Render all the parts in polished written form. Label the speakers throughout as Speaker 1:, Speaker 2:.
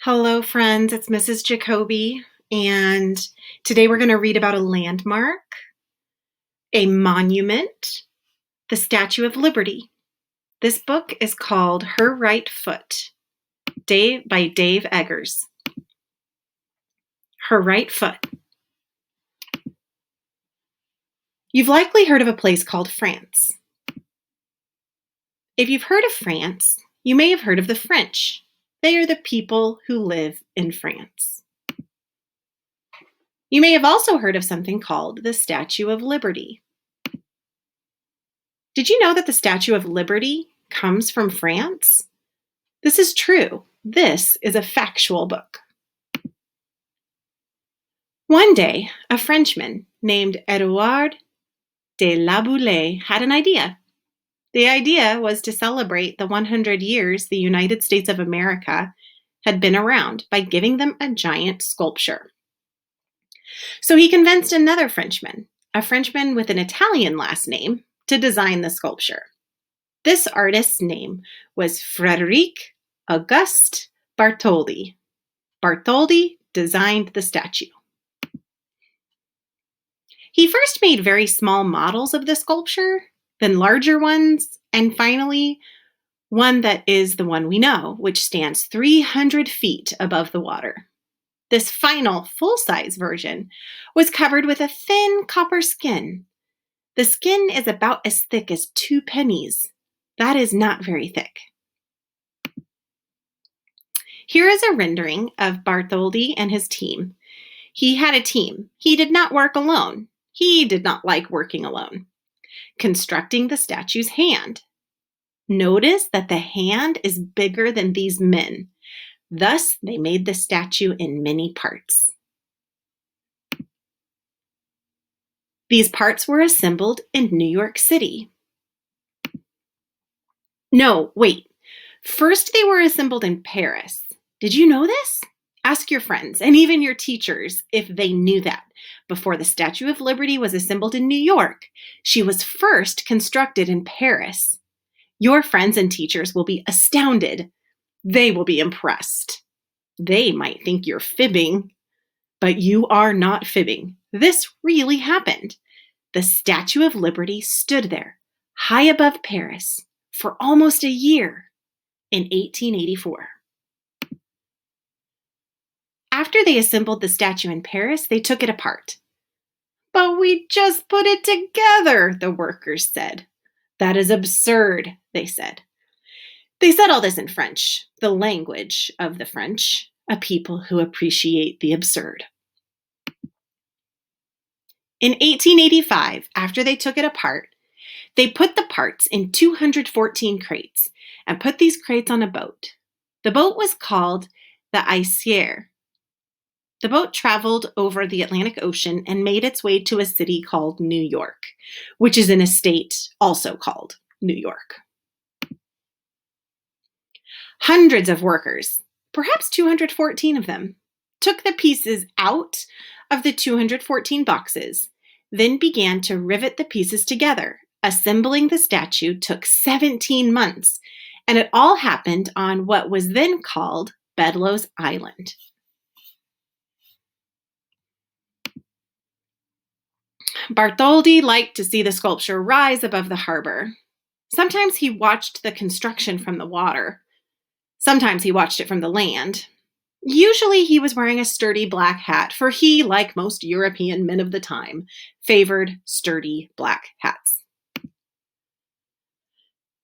Speaker 1: Hello, friends. It's Mrs. Jacoby, and today we're going to read about a landmark, a monument, the Statue of Liberty. This book is called Her Right Foot by Dave Eggers. Her Right Foot. You've likely heard of a place called France. If you've heard of France, you may have heard of the French. They are the people who live in France. You may have also heard of something called the Statue of Liberty. Did you know that the Statue of Liberty comes from France? This is true. This is a factual book. One day, a Frenchman named Edouard de la Boulaye had an idea. The idea was to celebrate the 100 years the United States of America had been around by giving them a giant sculpture. So he convinced another Frenchman, a Frenchman with an Italian last name, to design the sculpture. This artist's name was Frederik Auguste Bartoli. Bartoli designed the statue. He first made very small models of the sculpture, then larger ones, and finally one that is the one we know, which stands 300 feet above the water. This final full-size version was covered with a thin copper skin. The skin is about as thick as 2 pennies. That is not very thick. Here is a rendering of Bartholdi and his team. He had a team. He did not work alone. He did not like working alone. Constructing the statue's hand. Notice that the hand is bigger than these men. Thus, they made the statue in many parts. These parts were assembled in New York City. No, wait. First, they were assembled in Paris. Did you know this? Ask your friends and even your teachers if they knew that. Before the Statue of Liberty was assembled in New York, she was first constructed in Paris. Your friends and teachers will be astounded. They will be impressed. They might think you're fibbing, but you are not fibbing. This really happened. The Statue of Liberty stood there, high above Paris, for almost a year in 1884. After they assembled the statue in Paris, they took it apart. But we just put it together, the workers said. That is absurd, they said. They said all this in French, the language of the French, a people who appreciate the absurd. In 1885, after they took it apart, they put the parts in 214 crates and put these crates on a boat. The boat was called the Isier. The boat traveled over the Atlantic Ocean and made its way to a city called New York, which is in a state also called New York. Hundreds of workers, perhaps 214 of them, took the pieces out of the 214 boxes, then began to rivet the pieces together. Assembling the statue took 17 months, and it all happened on what was then called Bedloe's Island. Bartholdi liked to see the sculpture rise above the harbor. Sometimes he watched the construction from the water. Sometimes he watched it from the land. Usually he was wearing a sturdy black hat, for he, like most European men of the time, favored sturdy black hats.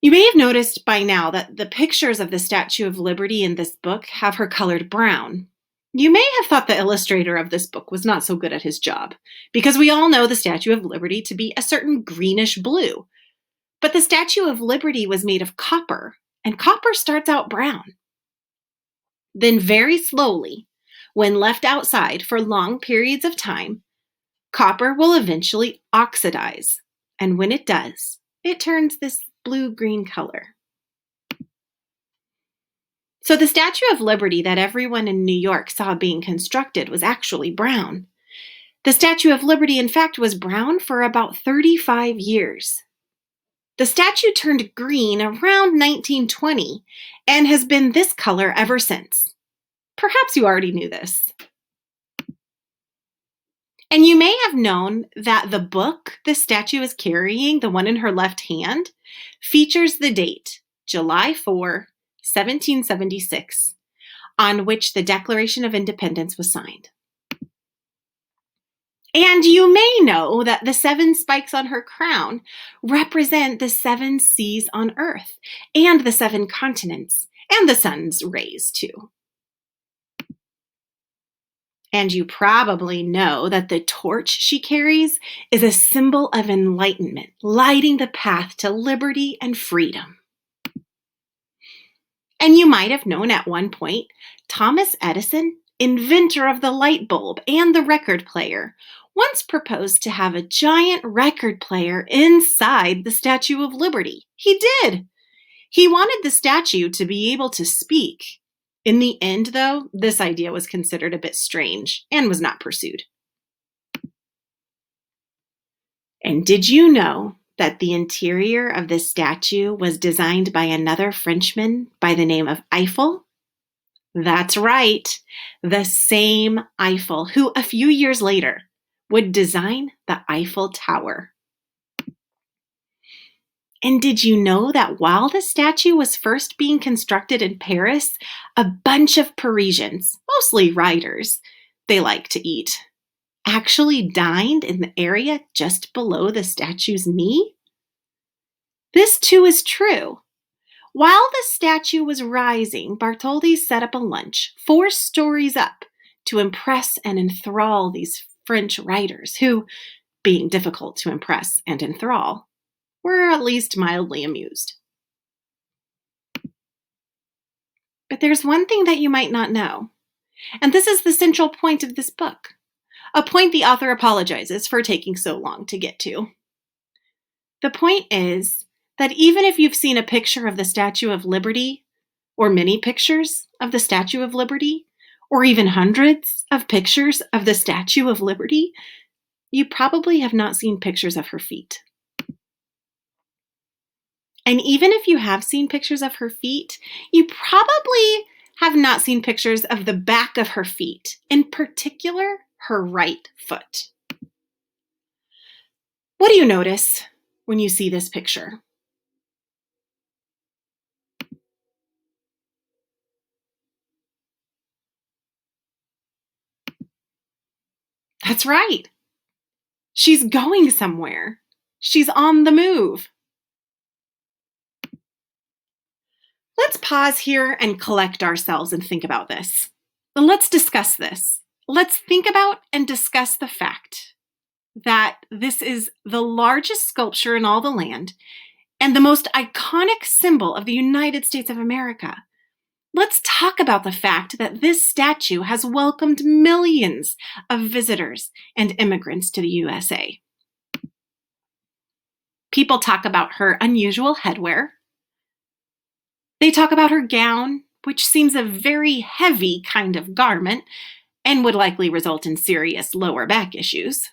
Speaker 1: You may have noticed by now that the pictures of the Statue of Liberty in this book have her colored brown. You may have thought the illustrator of this book was not so good at his job, because we all know the Statue of Liberty to be a certain greenish blue. But the Statue of Liberty was made of copper, and copper starts out brown. Then very slowly, when left outside for long periods of time, copper will eventually oxidize, and when it does, it turns this blue-green color. So the Statue of Liberty that everyone in New York saw being constructed was actually brown. The Statue of Liberty, in fact, was brown for about 35 years. The statue turned green around 1920 and has been this color ever since. Perhaps you already knew this. And you may have known that the book the statue is carrying, the one in her left hand, features the date, July 4, 1776, on which the Declaration of Independence was signed. And you may know that the 7 spikes on her crown represent the 7 seas on Earth and the 7 continents and the sun's rays too. And you probably know that the torch she carries is a symbol of enlightenment, lighting the path to liberty and freedom. And you might have known at one point, Thomas Edison, inventor of the light bulb and the record player, once proposed to have a giant record player inside the Statue of Liberty. He did. He wanted the statue to be able to speak. In the end, though, this idea was considered a bit strange and was not pursued. And did you know that the interior of this statue was designed by another Frenchman by the name of Eiffel? That's right, the same Eiffel who a few years later would design the Eiffel Tower. And did you know that while the statue was first being constructed in Paris, a bunch of Parisians, mostly riders, they like to eat, actually dined in the area just below the statue's knee? This too is true. While the statue was rising, Bartoli set up a lunch 4 stories up to impress and enthrall these French riders who, being difficult to impress and enthrall, were at least mildly amused. But there's one thing that you might not know, and this is the central point of this book, a point the author apologizes for taking so long to get to. The point is that even if you've seen a picture of the Statue of Liberty, or many pictures of the Statue of Liberty, or even hundreds of pictures of the Statue of Liberty, you probably have not seen pictures of her feet. And even if you have seen pictures of her feet, you probably have not seen pictures of the back of her feet, in particular, her right foot. What do you notice when you see this picture? That's right. She's going somewhere. She's on the move. Let's pause here and collect ourselves and think about this. Let's discuss this. Let's think about and discuss the fact that this is the largest sculpture in all the land and the most iconic symbol of the United States of America. Let's talk about the fact that this statue has welcomed millions of visitors and immigrants to the USA. People talk about her unusual headwear. They talk about her gown, which seems a very heavy kind of garment and would likely result in serious lower back issues.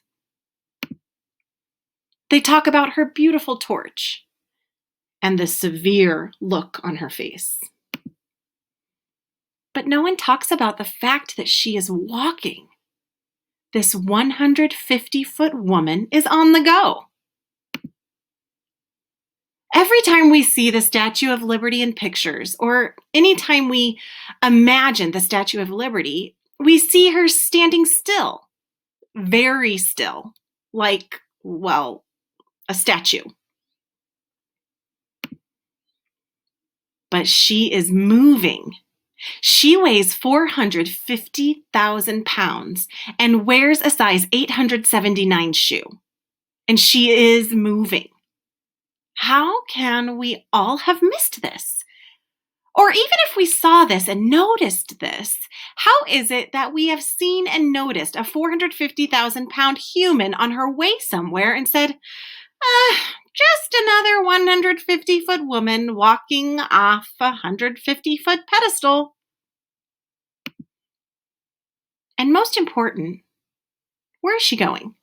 Speaker 1: They talk about her beautiful torch and the severe look on her face. But no one talks about the fact that she is walking. This 150-foot woman is on the go. Every time we see the Statue of Liberty in pictures, or anytime we imagine the Statue of Liberty, we see her standing still, very still, like, well, a statue. But she is moving. She weighs 450,000 pounds and wears a size 879 shoe. And she is moving. How can we all have missed this? Or even if we saw this and noticed this, how is it that we have seen and noticed a 450,000 pound human on her way somewhere and said, just another 150-foot woman walking off a 150-foot pedestal? And most important, where is she going?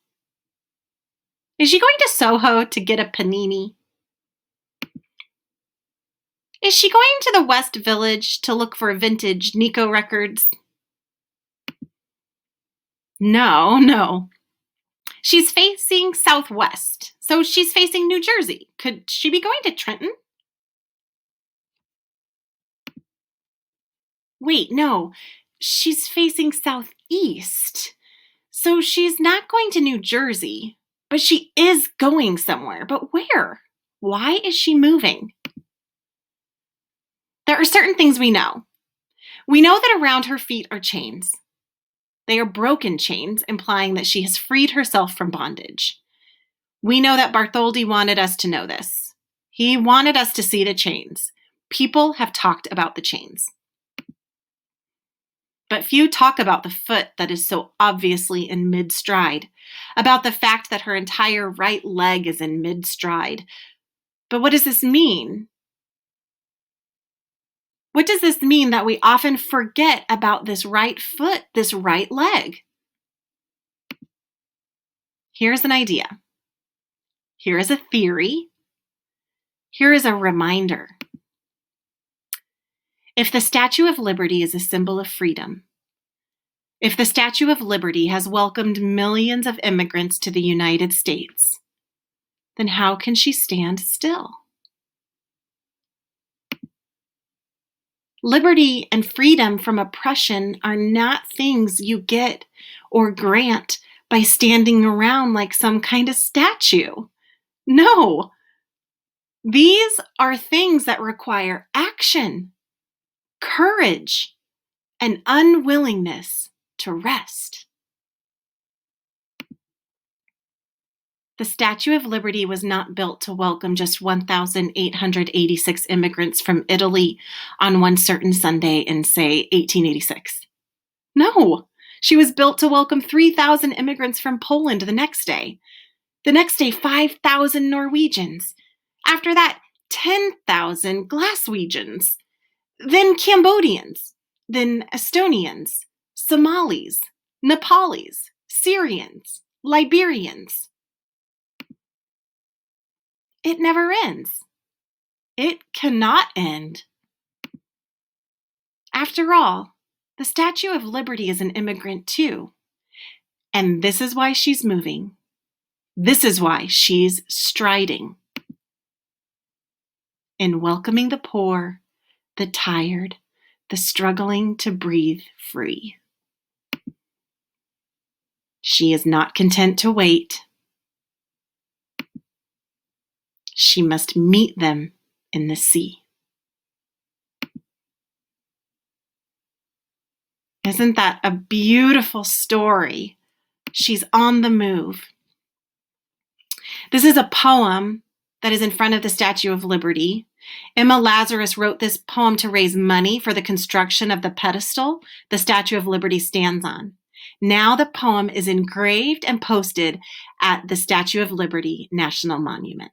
Speaker 1: Is she going to Soho to get a panini? Is she going to the West Village to look for vintage Nico records? No, no. She's facing southwest, so she's facing New Jersey. Could she be going to Trenton? Wait, no. She's facing southeast. So she's not going to New Jersey, but she is going somewhere. But where? Why is she moving? There are certain things we know. We know that around her feet are chains. They are broken chains, implying that she has freed herself from bondage. We know that Bartoli wanted us to know this. He wanted us to see the chains. People have talked about the chains. But few talk about the foot that is so obviously in mid-stride, about the fact that her entire right leg is in mid-stride. But what does this mean? What does this mean that we often forget about this right foot, this right leg? Here's an idea. Here is a theory. Here is a reminder. If the Statue of Liberty is a symbol of freedom, if the Statue of Liberty has welcomed millions of immigrants to the United States, then how can she stand still? Liberty and freedom from oppression are not things you get or grant by standing around like some kind of statue. No, these are things that require action, courage, and unwillingness to rest. The Statue of Liberty was not built to welcome just 1,886 immigrants from Italy on one certain Sunday in, say, 1886. No, she was built to welcome 3,000 immigrants from Poland the next day. The next day, 5,000 Norwegians. After that, 10,000 Glaswegians. Then Cambodians. Then Estonians, Somalis, Nepalis, Syrians, Liberians. It never ends. It cannot end. After all, the Statue of Liberty is an immigrant too. And this is why she's moving. This is why she's striding. In welcoming the poor, the tired, the struggling to breathe free. She is not content to wait. She must meet them in the sea. Isn't that a beautiful story? She's on the move. This is a poem that is in front of the Statue of Liberty. Emma Lazarus wrote this poem to raise money for the construction of the pedestal the Statue of Liberty stands on. Now the poem is engraved and posted at the Statue of Liberty National Monument.